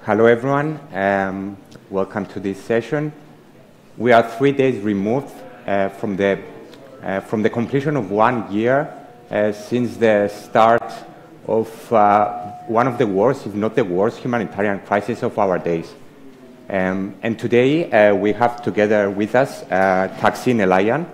Hello everyone, welcome to this session. We are 3 days removed from the completion of 1 year since the start of one of the worst, if not the worst, humanitarian crisis of our days. And today we have together with us Tahseen Elayyan,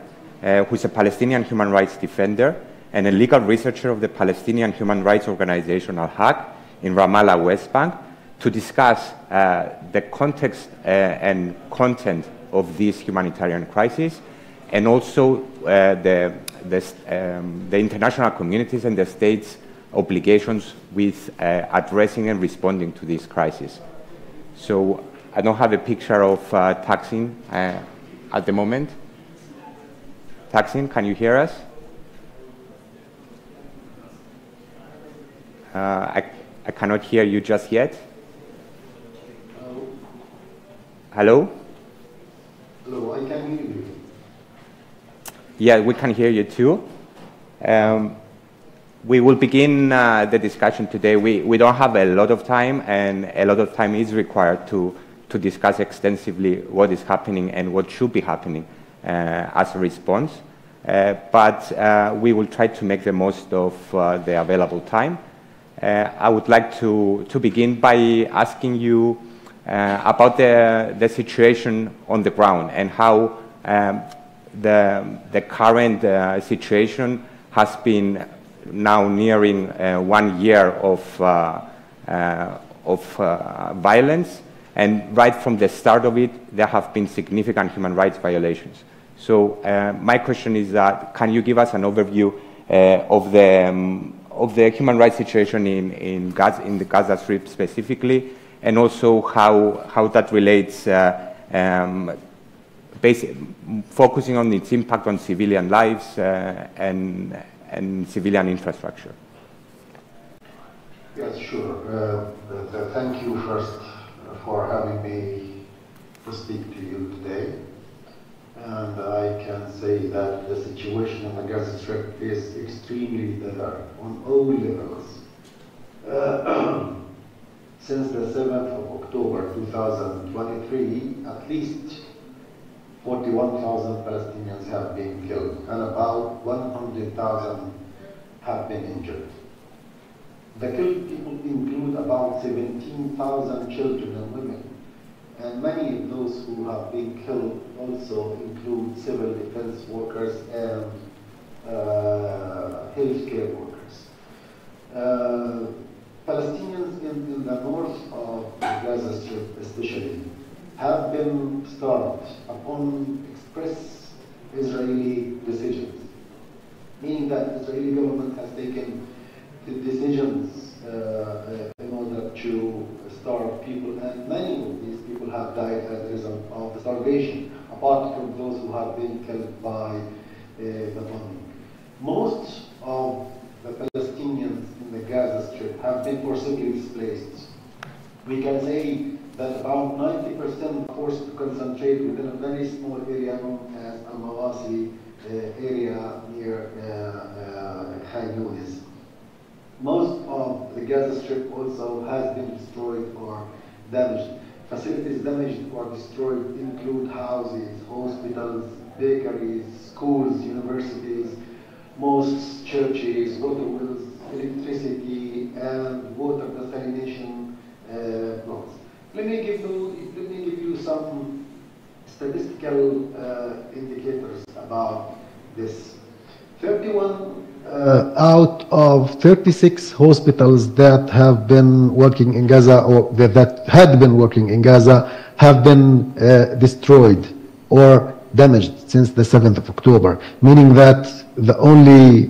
who is a Palestinian human rights defender and a legal researcher of the Palestinian human rights organization Al-Haq in Ramallah, West Bank, to discuss the context and content of this humanitarian crisis, and also the international communities and the state's obligations with addressing and responding to this crisis. So I don't have a picture of Tahseen at the moment. Tahseen, can you hear us? I cannot hear you just yet. Hello? Hello, I can hear you. Yeah, we can hear you too. We will begin the discussion today. We don't have a lot of time, and a lot of time is required to discuss extensively what is happening and what should be happening as a response. But we will try to make the most of the available time. I would like to begin by asking you about the situation on the ground and how the current situation has been now nearing 1 year of violence, and right from the start of it there have been significant human rights violations. So my question is that can you give us an overview of the human rights situation in the Gaza Strip specifically, and also how that relates, focusing on its impact on civilian lives and civilian infrastructure. Yes, sure. Thank you first for having me to speak to you today. And I can say that the situation in the Gaza Strip is extremely dire on all levels. Since the 7th of October 2023, at least 41,000 Palestinians have been killed and about 100,000 have been injured. The killed people include about 17,000 children and women, and many of those who have been killed also include civil defense workers and healthcare workers. Palestinians in the north of the Gaza Strip especially have been starved upon express Israeli decisions, meaning that the Israeli government has taken the decisions in order to starve people, and many of these people have died as a result of the starvation, apart from those who have been killed by the bombing. Most of the Palestinians in the Gaza Strip have been forcibly displaced. We can say that about 90% are forced to concentrate within a very small area known as Al-Mawasi area near Khan Yunis. Most of the Gaza Strip also has been destroyed or damaged. Facilities damaged or destroyed include houses, hospitals, bakeries, schools, universities, mosques, churches, water wells, electricity, and water desalination plants. Let me give you some statistical indicators about this. 31 out of 36 hospitals that have been working in Gaza, or that had been working in Gaza, have been destroyed or damaged since the 7th of October, meaning that the only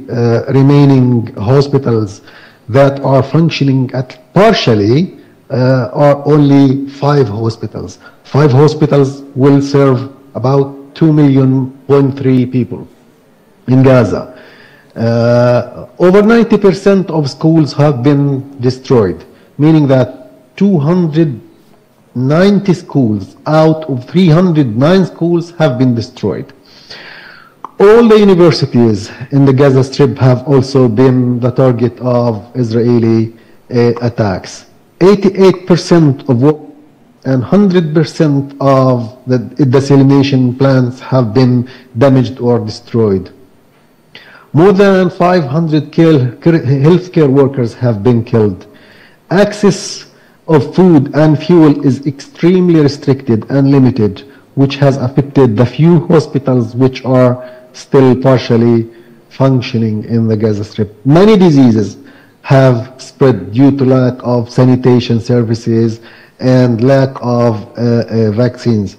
remaining hospitals that are functioning at partially are only 5 hospitals. 5 hospitals will serve about 2.3 million people in Gaza. Over 90% of schools have been destroyed, meaning that 290 schools out of 309 schools have been destroyed. All the universities in the Gaza Strip have also been the target of Israeli attacks. 88% of what and 100% of the desalination plants have been damaged or destroyed. More than 500 healthcare workers have been killed. Access of food and fuel is extremely restricted and limited, which has affected the few hospitals which are still partially functioning in the Gaza Strip. Many diseases have spread due to lack of sanitation services and lack of vaccines.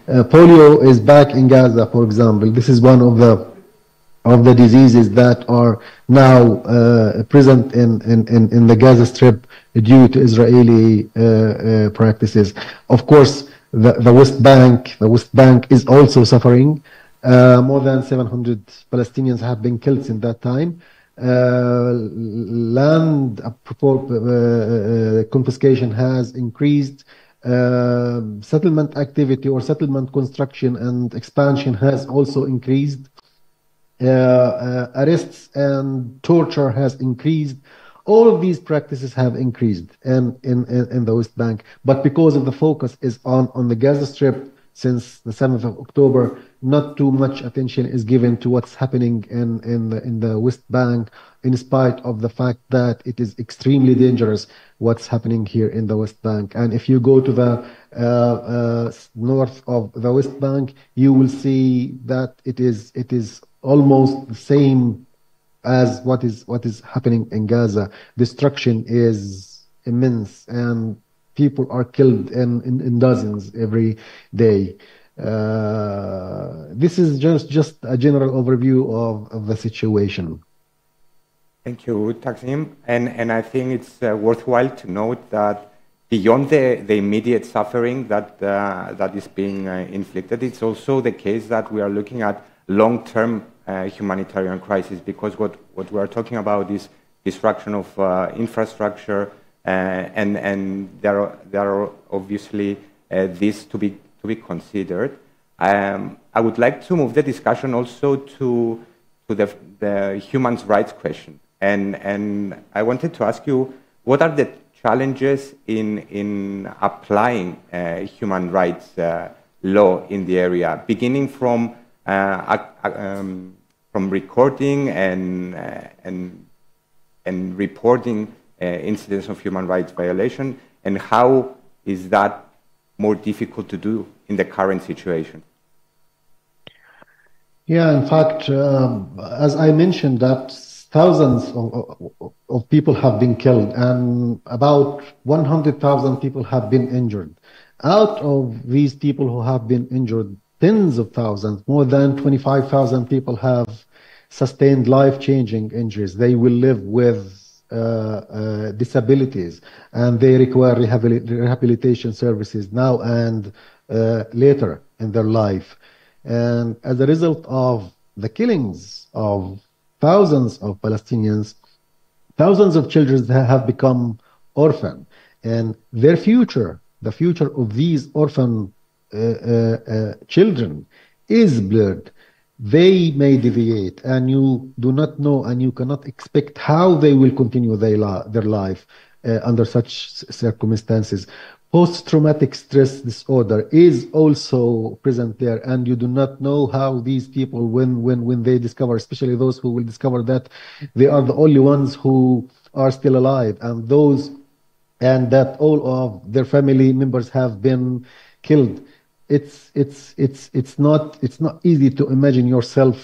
Polio is back in Gaza, for example. This is one of the diseases that are now present in the Gaza Strip due to Israeli practices. Of course, the West Bank is also suffering. More than 700 Palestinians have been killed since that time. Land confiscation has increased. Settlement activity or settlement construction and expansion has also increased. Arrests and torture has increased. All of these practices have increased in the West Bank, but because of the focus is on the Gaza Strip since the 7th of October, not too much attention is given to what's happening in the West Bank, in spite of the fact that it is extremely dangerous what's happening here in the West Bank. And if you go to the north of the West Bank, you will see that it is almost the same as what is happening in Gaza. Destruction is immense, and people are killed in dozens every day. This is just a general overview of the situation. Thank you, Tahseen. And I think it's worthwhile to note that beyond the immediate suffering that is being inflicted, it's also the case that we are looking at long-term humanitarian crisis, because what we are talking about is destruction of infrastructure, and there are obviously this to be considered. I would like to move the discussion also to the human rights question, and I wanted to ask you, what are the challenges in applying human rights law in the area, beginning from recording and reporting incidents of human rights violation, and how is that more difficult to do in the current situation? Yeah, in fact, as I mentioned, that thousands of people have been killed and about 100,000 people have been injured. Out of these people who have been injured, tens of thousands, more than 25,000 people have sustained life-changing injuries. They will live with disabilities, and they require rehabilitation services now and later in their life. And as a result of the killings of thousands of Palestinians, thousands of children have become orphan, and their future, the future of these orphan children, is blurred. They may deviate, and you do not know, and you cannot expect how they will continue their life under such circumstances. Post-traumatic stress disorder is also present there, and you do not know how these people, when they discover, especially those who will discover that they are the only ones who are still alive, and that all of their family members have been killed. It's not easy to imagine yourself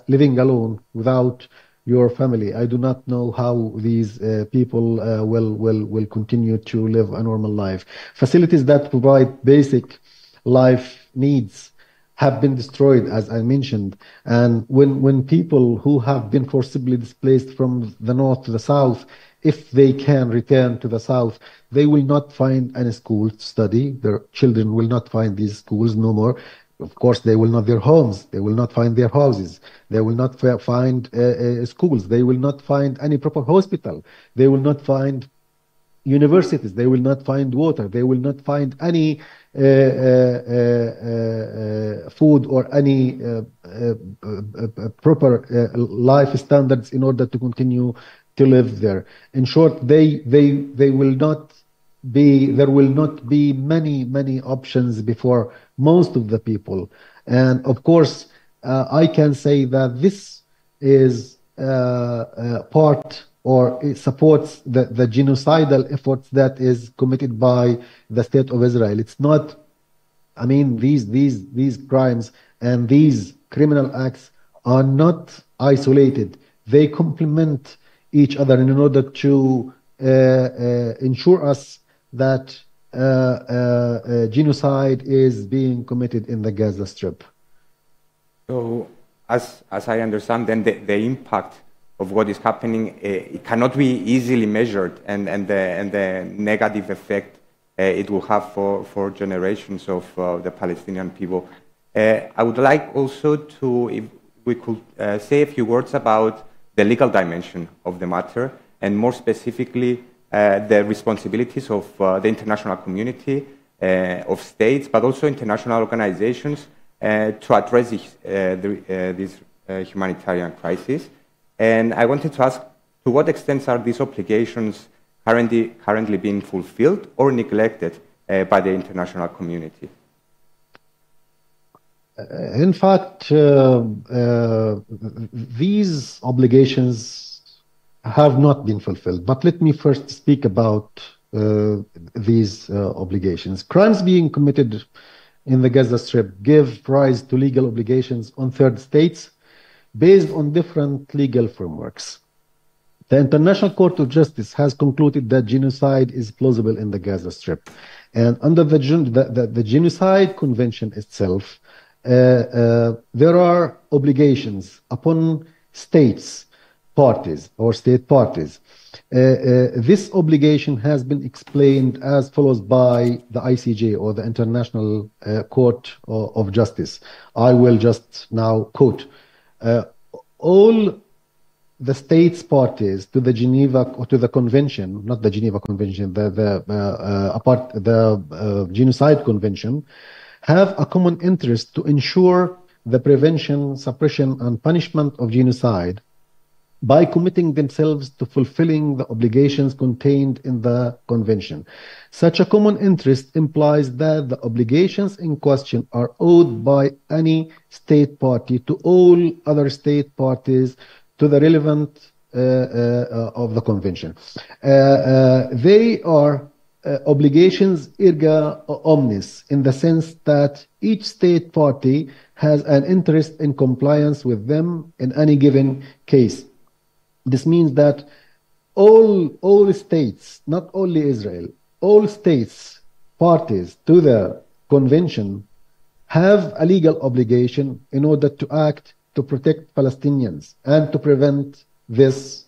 living alone without your family. I do not know how these people will continue to live a normal life. Facilities that provide basic life needs have been destroyed, as I mentioned. And when people who have been forcibly displaced from the north to the south, if they can return to the south, they will not find any school to study. Their children will not find these schools no more. Of course, they will not their homes. They will not find their houses. They will not find schools. They will not find any proper hospital. They will not find universities. They will not find water. They will not find any food or any proper life standards in order to continue to live there. In short, they will not there will not be many options before most of the people. And of course, I can say that this is part, or it supports the genocidal efforts that is committed by the state of Israel. It's not, I mean, these crimes and these criminal acts are not isolated. They complement each other in order to ensure us that genocide is being committed in the Gaza Strip. So, as I understand, then the impact of what is happening, it cannot be easily measured, and the negative effect it will have for generations of the Palestinian people. I would like also to, if we could say a few words about the legal dimension of the matter, and more specifically the responsibilities of the international community, of states, but also international organizations to address this humanitarian crisis. And I wanted to ask, to what extent are these obligations currently being fulfilled or neglected by the international community? In fact, these obligations have not been fulfilled. But let me first speak about these obligations. Crimes being committed in the Gaza Strip give rise to legal obligations on third states based on different legal frameworks. The International Court of Justice has concluded that genocide is plausible in the Gaza Strip. And under the Genocide Convention itself, there are obligations upon states, parties, or state parties. This obligation has been explained as follows by the ICJ, or the International Court of Justice. I will just now quote. All the states parties to the Geneva, or to the convention, not the Geneva Convention, the Genocide Convention, have a common interest to ensure the prevention, suppression, and punishment of genocide by committing themselves to fulfilling the obligations contained in the convention. Such a common interest implies that the obligations in question are owed by any state party to all other state parties to the relevant of the convention. They are obligations erga omnes, in the sense that each state party has an interest in compliance with them in any given case. This means that all states, not only Israel, all states parties to the convention have a legal obligation in order to act to protect Palestinians and to prevent this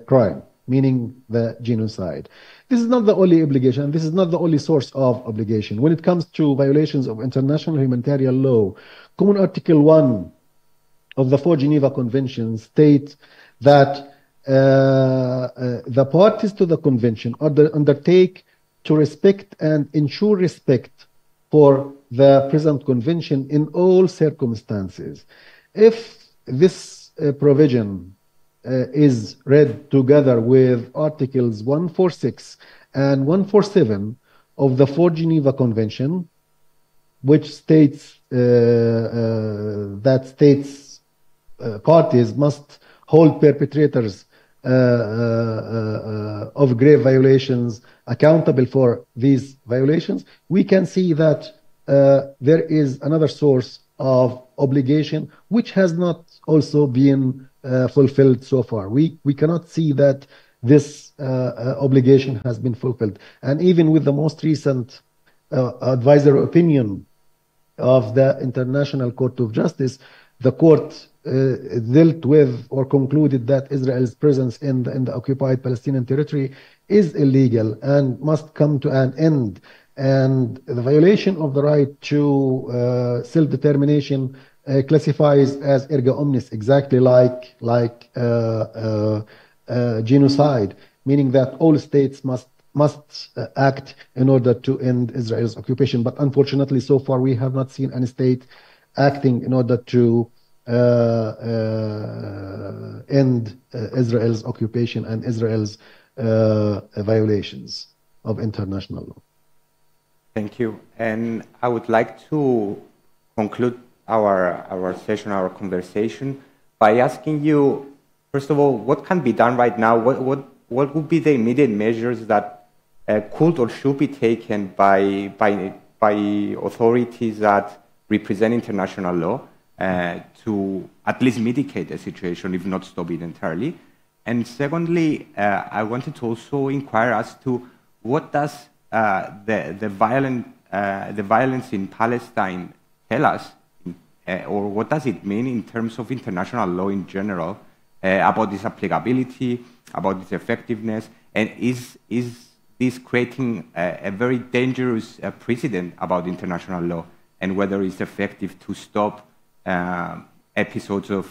crime, meaning the genocide. This is not the only obligation. This is not the only source of obligation. When it comes to violations of international humanitarian law, Common Article 1 of the 4 Geneva Conventions states that the parties to the convention undertake to respect and ensure respect for the present convention in all circumstances. If this provision is read together with Articles 146 and 147 of the 4 Geneva Convention, which states that states parties must hold perpetrators of grave violations accountable for these violations, we can see that there is another source of obligation which has not also been fulfilled so far. We cannot see that this obligation has been fulfilled. And even with the most recent advisory opinion of the International Court of Justice, the court dealt with or concluded that Israel's presence in the occupied Palestinian territory is illegal and must come to an end. And the violation of the right to self-determination classifies as erga omnes, exactly like genocide, meaning that all states must act in order to end Israel's occupation. But unfortunately, so far we have not seen any state acting in order to end Israel's occupation and Israel's violations. of international law. Thank you. And I would like to conclude our session, our conversation, by asking you, first of all, what can be done right now? What would be the immediate measures that could or should be taken by authorities that represent international law to at least mitigate the situation, if not stop it entirely? And secondly, I wanted to also inquire as to what does the violence in Palestine tell us, or what does it mean in terms of international law in general, about its applicability, about its effectiveness, and is this creating a very dangerous precedent about international law, and whether it's effective to stop episodes of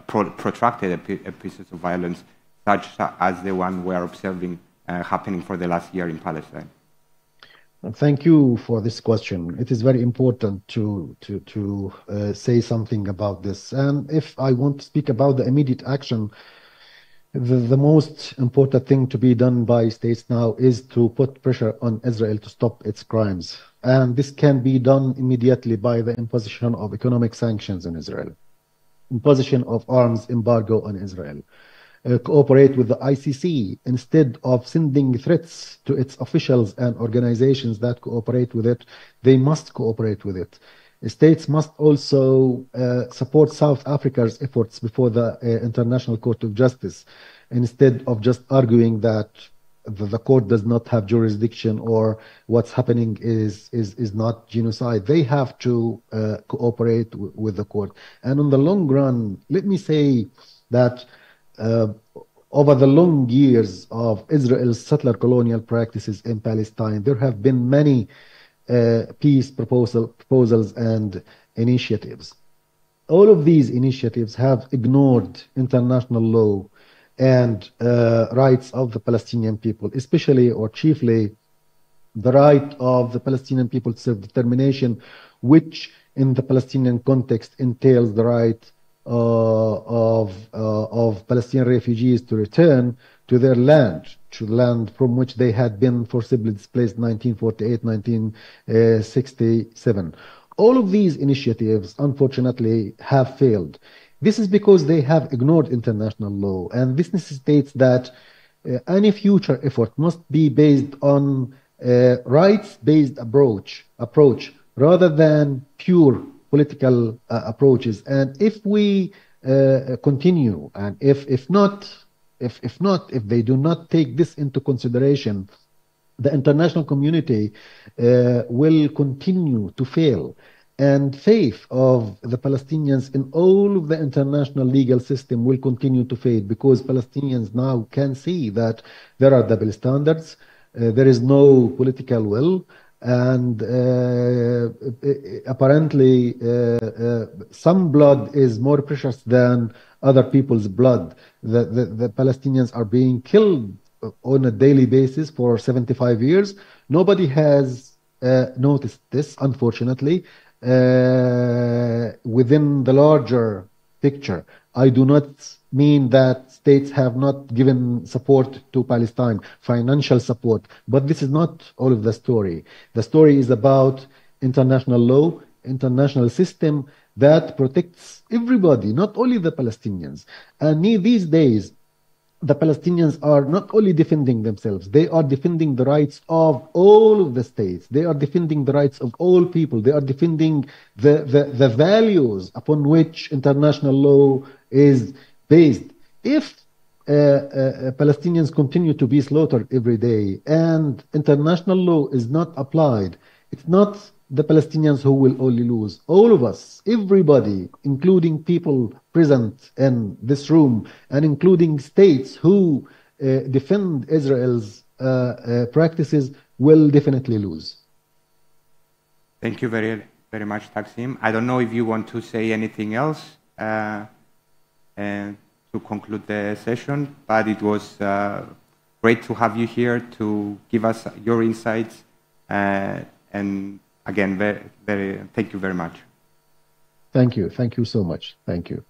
protracted episodes of violence, such as the one we are observing happening for the last year in Palestine? Thank you for this question. It is very important to say something about this. And if I want to speak about the immediate action, the most important thing to be done by states now is to put pressure on Israel to stop its crimes. And this can be done immediately by the imposition of economic sanctions on Israel, imposition of arms embargo on Israel, cooperate with the ICC instead of sending threats to its officials and organizations that cooperate with it. They must cooperate with it. States must also support South Africa's efforts before the International Court of Justice, instead of just arguing that the court does not have jurisdiction or what's happening is not genocide. They have to cooperate with the court. And on the long run, let me say that over the long years of Israel's settler colonial practices in Palestine, there have been many peace proposals and initiatives. All of these initiatives have ignored international law and rights of the Palestinian people, especially or chiefly the right of the Palestinian people to self-determination, which in the Palestinian context entails the right of Palestinian refugees to return to their land, to the land from which they had been forcibly displaced in 1948, 1967. All of these initiatives, unfortunately, have failed. This is because they have ignored international law, and this necessitates that any future effort must be based on rights-based approach rather than pure political approaches. And if we continue, and if they do not take this into consideration, the international community will continue to fail. And faith of the Palestinians in all of the international legal system will continue to fade, because Palestinians now can see that there are double standards, there is no political will, and apparently some blood is more precious than other people's blood. The Palestinians are being killed on a daily basis for 75 years. Nobody has noticed this, unfortunately. Within the larger picture, I do not mean that states have not given support to Palestine, financial support, but this is not all of the story. The story is about international law, international system that protects everybody, not only the Palestinians. And these days, the Palestinians are not only defending themselves, they are defending the rights of all of the states. They are defending the rights of all people. They are defending the values upon which international law is based. If Palestinians continue to be slaughtered every day and international law is not applied, it's not the Palestinians who will only lose. All of us, everybody, including people present in this room and including states who defend Israel's practices, will definitely lose. Thank you very, very much, Tahseen. I don't know if you want to say anything else to conclude the session, but it was great to have you here to give us your insights. And again, thank you very much. Thank you. Thank you so much. Thank you.